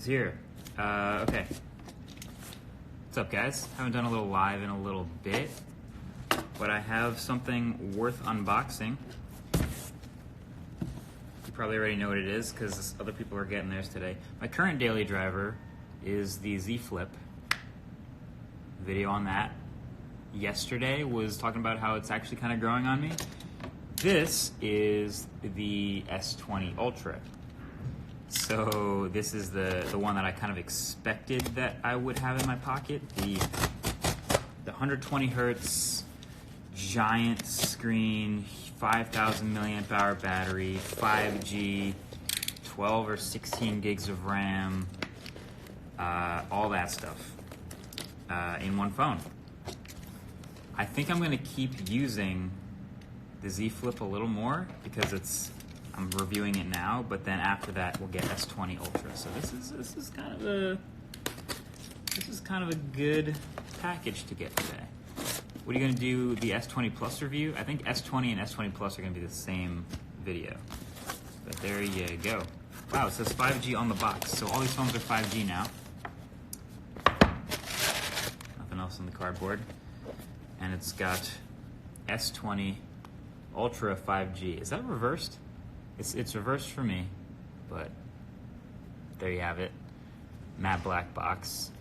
It's here. Okay. What's up, guys? Haven't done a little live in a little bit, but I have something worth unboxing. You probably already know what it is because other people are getting theirs today. My current daily driver is the Z Flip. Video on that. Yesterday was talking about how it's actually kind of growing on me. This is the S20 Ultra. So this is the one that I kind of expected that I would have in my pocket. The 120 hertz giant screen, 5,000 milliamp hour battery, 5G, 12 or 16 gigs of RAM, all that stuff in one phone. I think I'm going to keep using the Z Flip a little more because I'm reviewing it now, but then after that we'll get S20 Ultra. So this is kind of a good package to get today. What are you going to do? The S20 Plus review? I think S20 and S20 Plus are going to be the same video. But there you go. Wow, it says 5G on the box. So all these phones are 5G now. Nothing else on the cardboard. And it's got S20 Ultra 5G. Is that reversed? It's reversed for me, but there you have it. Matte black box.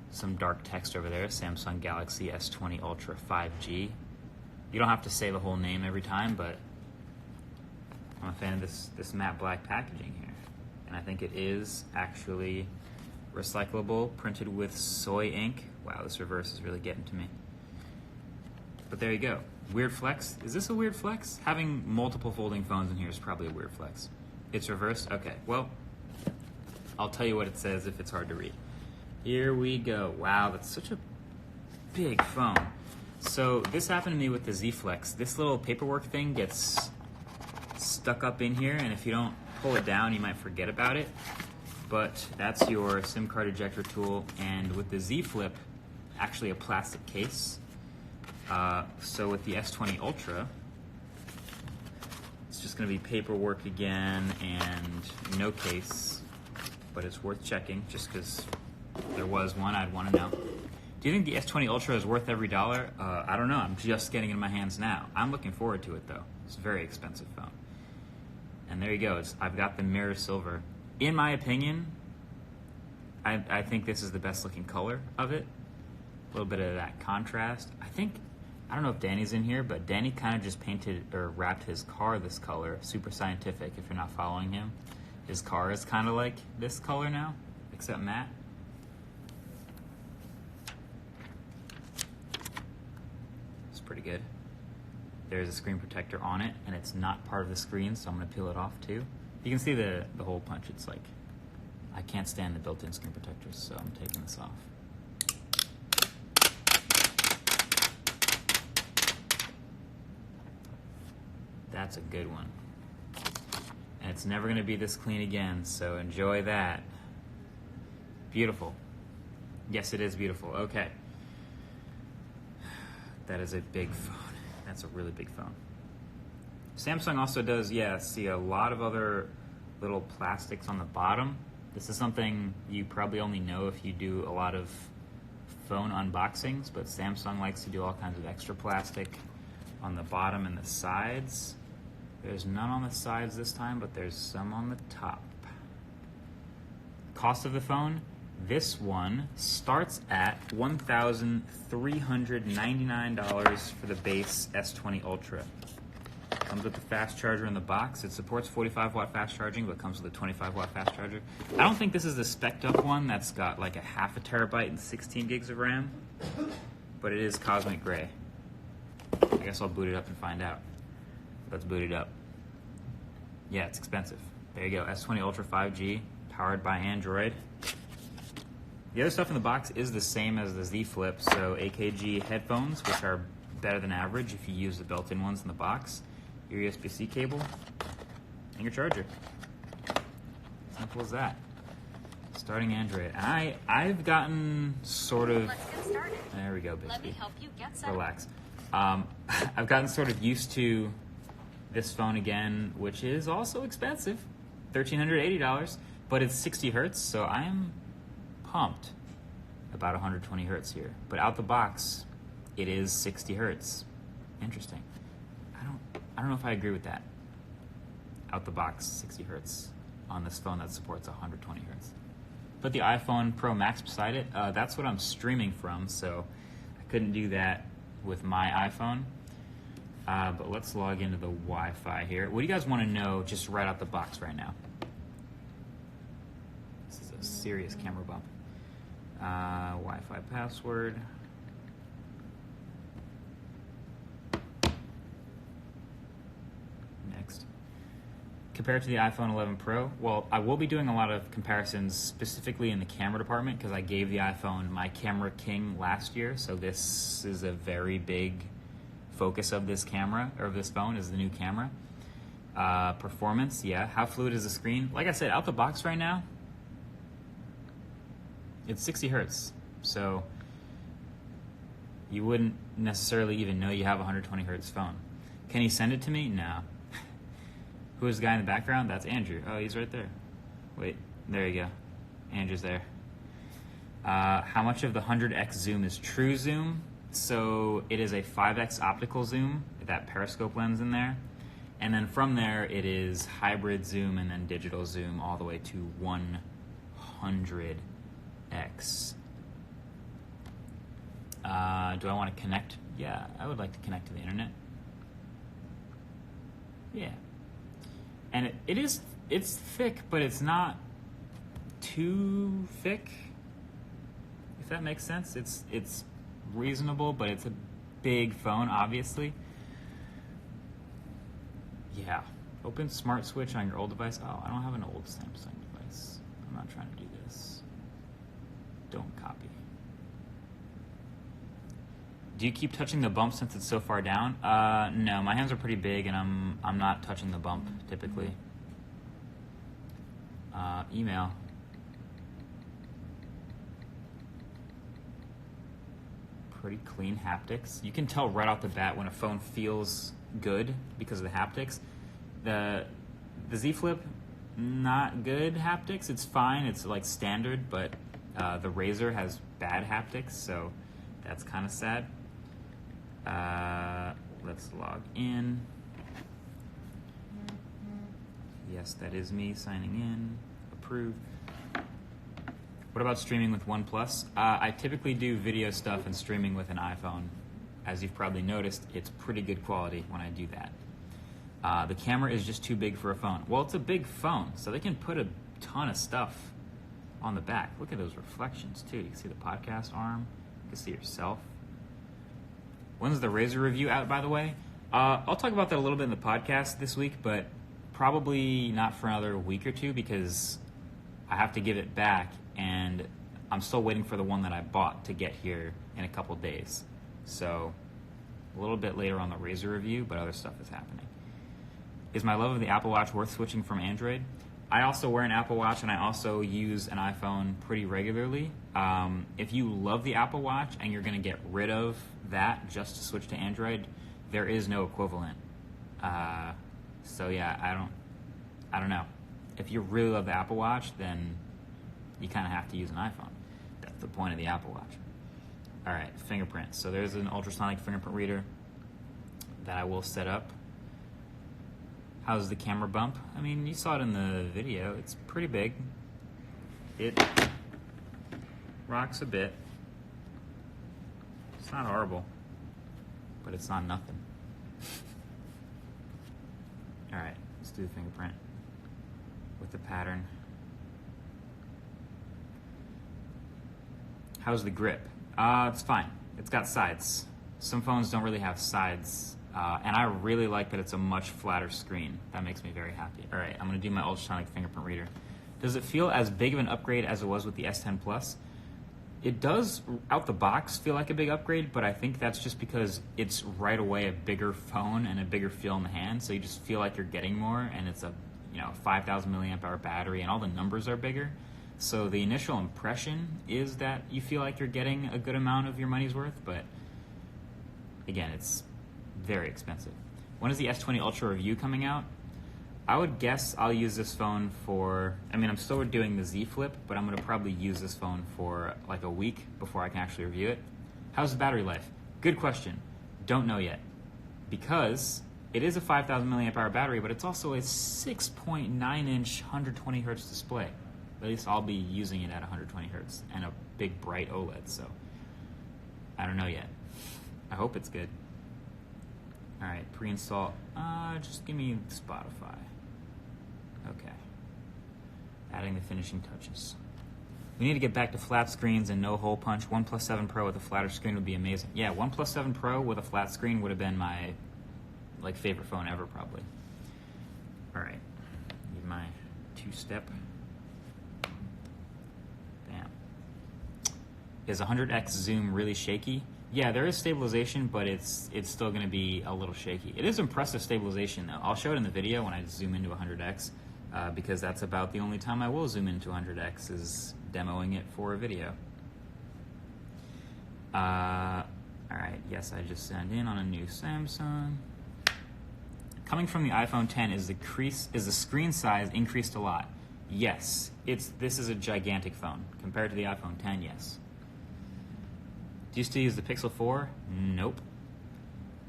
Some dark text over there. Samsung Galaxy S20 Ultra 5G. You don't have to say the whole name every time, but I'm a fan of this matte black packaging here. And I think it is actually recyclable, printed with soy ink. Wow, this reverse is really getting to me. But there you go. Weird flex. Is this a weird flex? Having multiple folding phones in here is probably a weird flex. It's reversed? Okay, well, I'll tell you what it says if it's hard to read. Here we go. Wow, that's such a big phone. So this happened to me with the Z Flex. This little paperwork thing gets stuck up in here, and if you don't pull it down, you might forget about it. But that's your SIM card ejector tool, and with the Z Flip, actually a plastic case. So with the S20 Ultra, it's just going to be paperwork again and no case, but it's worth checking just because there was one I'd want to know. Do you think the S20 Ultra is worth every dollar? I don't know. I'm just getting it in my hands now. I'm looking forward to it though. It's a very expensive phone. And there you go. I've got the mirror silver. In my opinion, I think this is the best looking color of it. A little bit of that contrast. I don't know if Danny's in here, but Danny kind of just painted or wrapped his car this color. Super scientific if you're not following him. His car is kind of like this color now, except matte. It's pretty good. There's a screen protector on it, and it's not part of the screen, so I'm going to peel it off too. You can see the hole punch. It's like, I can't stand the built-in screen protectors, so I'm taking this off. That's a good one. And it's never going to be this clean again, so enjoy that. Beautiful. Yes, it is beautiful. Okay. That is a big phone. That's a really big phone. Samsung also does, see a lot of other little plastics on the bottom. This is something you probably only know if you do a lot of phone unboxings, but Samsung likes to do all kinds of extra plastic on the bottom and the sides. There's none on the sides this time, but there's some on the top. Cost of the phone, this one starts at $1,399 for the base S20 Ultra. Comes with the fast charger in the box. It supports 45 watt fast charging, but comes with a 25 watt fast charger. I don't think this is the spec'd up one that's got like a half a terabyte and 16 gigs of RAM, but it is cosmic gray. I guess I'll boot it up and find out. Let's boot it up. Yeah, it's expensive. There you go, S20 Ultra 5G, powered by Android. The other stuff in the box is the same as the Z Flip, so AKG headphones, which are better than average if you use the built-in ones in the box, your USB-C cable, and your charger. Simple as that. Starting Android. And I've gotten sort of... Let's get started. There we go, Bixby. Let me help you get set. Relax. I've gotten sort of used to this phone again, which is also expensive, $1,380. but it's 60 hertz, so I am pumped about 120 hertz here. But out the box, it is 60 hertz. Interesting. I don't know if I agree with that. Out the box, 60 hertz on this phone that supports 120 hertz. Put the iPhone Pro Max beside it. That's what I'm streaming from, so I couldn't do that with my iPhone. But let's log into the Wi-Fi here. What do you guys want to know just right out the box right now? This is a serious camera bump. Wi-Fi password. Next. Compared to the iPhone 11 Pro, well, I will be doing a lot of comparisons specifically in the camera department because I gave the iPhone my camera king last year, so this is a very big focus of this camera, or of this phone, is the new camera. Performance, yeah. How fluid is the screen? Like I said, out the box right now, it's 60 hertz, so you wouldn't necessarily even know you have a 120 hertz phone. Can you send it to me? No. Who is the guy in the background? That's Andrew. Oh, he's right there. Wait, there you go. Andrew's there. How much of the 100x zoom is true zoom? So it is a 5x optical zoom, that periscope lens in there. And then from there, it is hybrid zoom and then digital zoom all the way to 100x. Do I want to connect? Yeah, I would like to connect to the internet. Yeah. And it's thick, but it's not too thick, if that makes sense. It's reasonable, but it's a big phone, obviously. Yeah. Open smart switch on your old device. Oh, I don't have an old Samsung device. I'm not trying to do this. Don't copy. Do you keep touching the bump since it's so far down? No, my hands are pretty big, and I'm not touching the bump typically. Email. Pretty clean haptics. You can tell right off the bat when a phone feels good because of the haptics. The Z Flip, not good haptics. It's fine. It's like standard, but the Razr has bad haptics, so that's kind of sad. Let's log in. Yes, that is me signing in. Approve. What about streaming with OnePlus? I typically do video stuff and streaming with an iPhone. As you've probably noticed, it's pretty good quality when I do that. The camera is just too big for a phone. Well, it's a big phone, so they can put a ton of stuff on the back. Look at those reflections, too. You can see the podcast arm. You can see yourself. When's the Razr review out, by the way? I'll talk about that a little bit in the podcast this week, but probably not for another week or two because I have to give it back, and I'm still waiting for the one that I bought to get here in a couple days. So a little bit later on the Razr review, but other stuff is happening. Is my love of the Apple Watch worth switching from Android? I also wear an Apple Watch, and I also use an iPhone pretty regularly. If you love the Apple Watch and you're going to get rid of that just to switch to Android, there is no equivalent. So yeah, I don't know. If you really love the Apple Watch, then you kind of have to use an iPhone. That's the point of the Apple Watch. All right, fingerprints. So there's an ultrasonic fingerprint reader that I will set up. How's the camera bump? I mean, you saw it in the video. It's pretty big. It rocks a bit. It's not horrible, but it's not nothing. All right, let's do the fingerprint with the pattern. How's the grip? It's fine. It's got sides. Some phones don't really have sides. And I really like that it's a much flatter screen. That makes me very happy. All right, I'm going to do my ultrasonic fingerprint reader. Does it feel as big of an upgrade as it was with the S10 Plus? It does, out the box, feel like a big upgrade, but I think that's just because it's right away a bigger phone and a bigger feel in the hand, so you just feel like you're getting more, and it's a 5,000 milliamp hour battery, and all the numbers are bigger. So the initial impression is that you feel like you're getting a good amount of your money's worth, but again, it's very expensive. When is the S20 Ultra review coming out? I would guess I'll use this phone for, I mean, I'm still doing the Z Flip, but I'm gonna probably use this phone for like a week before I can actually review it. How's the battery life? Good question. Don't know yet. Because it is a 5,000 milliamp hour battery, but it's also a 6.9 inch 120 hertz display. At least I'll be using it at 120 hertz and a big bright OLED, so I don't know yet. I hope it's good. All right, pre-install. Just give me Spotify. Okay. Adding the finishing touches. We need to get back to flat screens and no hole punch. OnePlus 7 Pro with a flatter screen would be amazing. Yeah, OnePlus 7 Pro with a flat screen would have been my favorite phone ever, probably. All right, need my two-step. Bam. Is 100x zoom really shaky? Yeah, there is stabilization, but it's still going to be a little shaky. It is impressive stabilization, though. I'll show it in the video when I zoom into 100x, because that's about the only time I will zoom into 100x is demoing it for a video. All right, yes, I just signed in on a new Samsung. Coming from the iPhone 10, is the screen size increased a lot? Yes, this is a gigantic phone. Compared to the iPhone 10, yes. Do you still use the Pixel 4? Nope.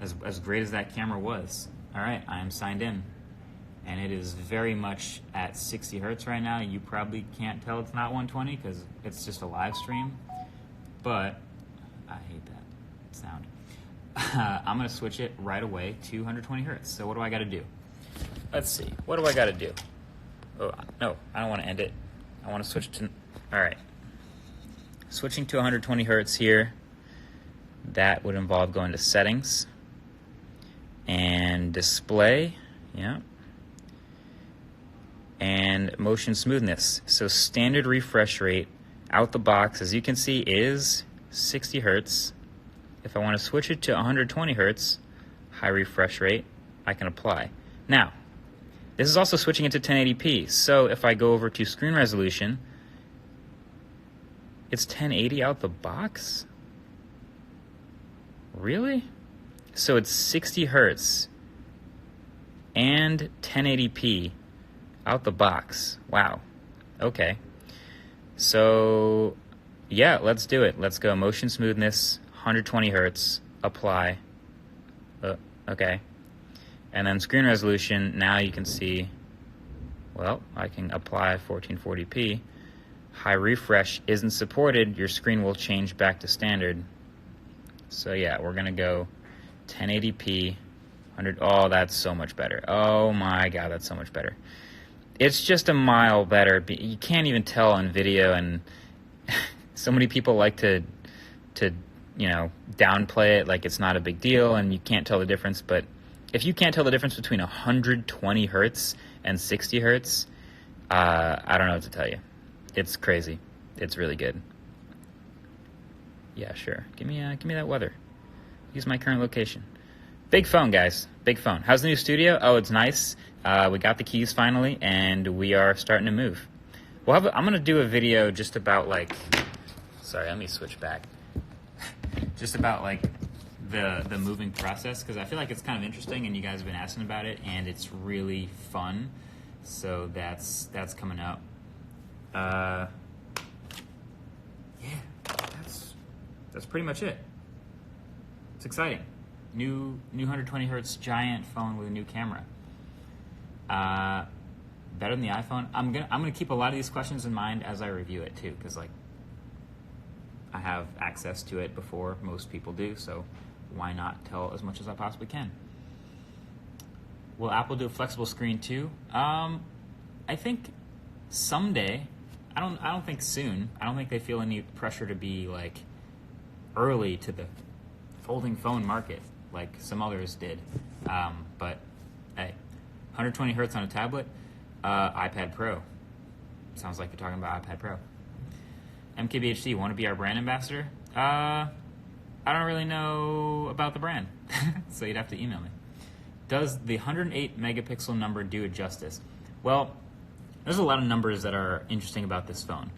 As great as that camera was. All right, I am signed in. And it is very much at 60 hertz right now. You probably can't tell it's not 120 because it's just a live stream. But I hate that sound. I'm going to switch it right away to 120 hertz. So what do I got to do? Let's see. What do I got to do? Oh, no, I don't want to end it. I want to switch to... All right. Switching to 120 hertz here. That would involve going to settings and display, yeah, and motion smoothness. So standard refresh rate out the box, as you can see, is 60 hertz. If I want to switch it to 120 hertz, high refresh rate, I can apply. Now, this is also switching it to 1080p. So if I go over to screen resolution, it's 1080 out the box? Really? So it's 60 hertz and 1080p out the box. Wow. Okay. So, yeah, let's do it. Let's go motion smoothness, 120 hertz, apply. Okay. And then screen resolution, now you can see, well, I can apply 1440p. High refresh isn't supported. Your screen will change back to standard. So yeah, we're gonna go 1080p, 100. Oh, that's so much better. Oh my God, that's so much better. It's just a mile better. You can't even tell on video, and so many people like to downplay it like it's not a big deal, and you can't tell the difference. But if you can't tell the difference between 120 hertz and 60 hertz, I don't know what to tell you. It's crazy. It's really good. Yeah, sure. Give me that weather. Use my current location. Big phone, guys. Big phone. How's the new studio? Oh, it's nice. We got the keys finally, and we are starting to move. I'm going to do a video just about, sorry, let me switch back. Just about, the moving process, because I feel like it's kind of interesting, and you guys have been asking about it, and it's really fun. So that's coming up. Yeah. That's pretty much it. It's exciting. New 120 hertz giant phone with a new camera. Better than the iPhone. I'm gonna keep a lot of these questions in mind as I review it too, because I have access to it before most people do. So why not tell as much as I possibly can? Will Apple do a flexible screen too? I think someday. I don't think soon. I don't think they feel any pressure to be early to the folding phone market like some others did. But hey, 120 hertz on a tablet, iPad Pro. Sounds like you're talking about iPad Pro. MKBHD, want to be our brand ambassador? I don't really know about the brand, so you'd have to email me. Does the 108 megapixel number do it justice? Well, there's a lot of numbers that are interesting about this phone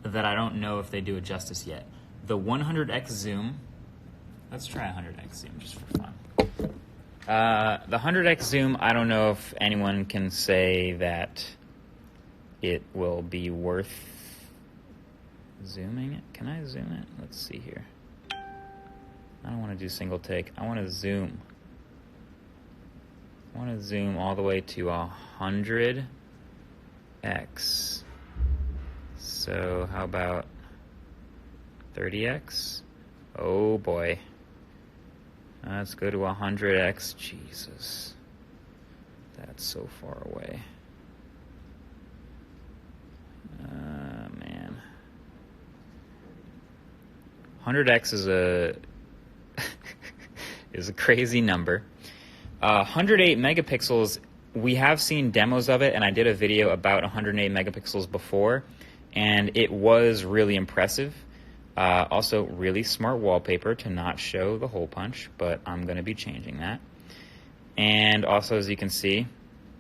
that I don't know if they do it justice yet. The 100x zoom, let's try 100x zoom just for fun. The 100x zoom, I don't know if anyone can say that it will be worth zooming it. Can I zoom it? Let's see here. I don't want to do single take. I want to zoom. I want to zoom all the way to 100x. So how about 30x? Oh boy. Let's go to 100x. Jesus. That's so far away. Man. 100x is a is a crazy number. 108 megapixels, we have seen demos of it, and I did a video about 108 megapixels before, and it was really impressive. Also, really smart wallpaper to not show the hole punch, but I'm going to be changing that. And also, as you can see,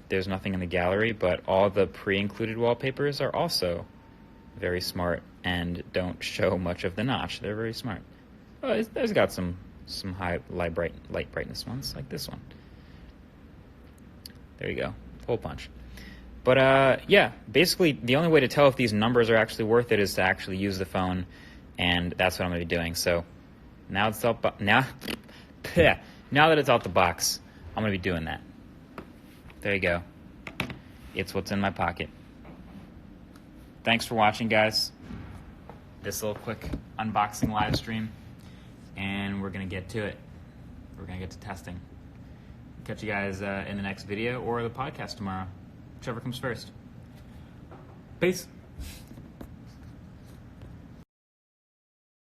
there's nothing in the gallery, but all the pre-included wallpapers are also very smart and don't show much of the notch. They're very smart. Oh, there's got some high light brightness ones, like this one. There you go, hole punch. But yeah, basically the only way to tell if these numbers are actually worth it is to actually use the phone, and that's what I'm going to be doing. So now it's out, now that it's out the box, I'm going to be doing that. There you go. It's what's in my pocket. Thanks for watching, guys. This little quick unboxing live stream, and we're going to get to it. We're going to get to testing. Catch you guys in the next video or the podcast tomorrow, whichever comes first. Peace.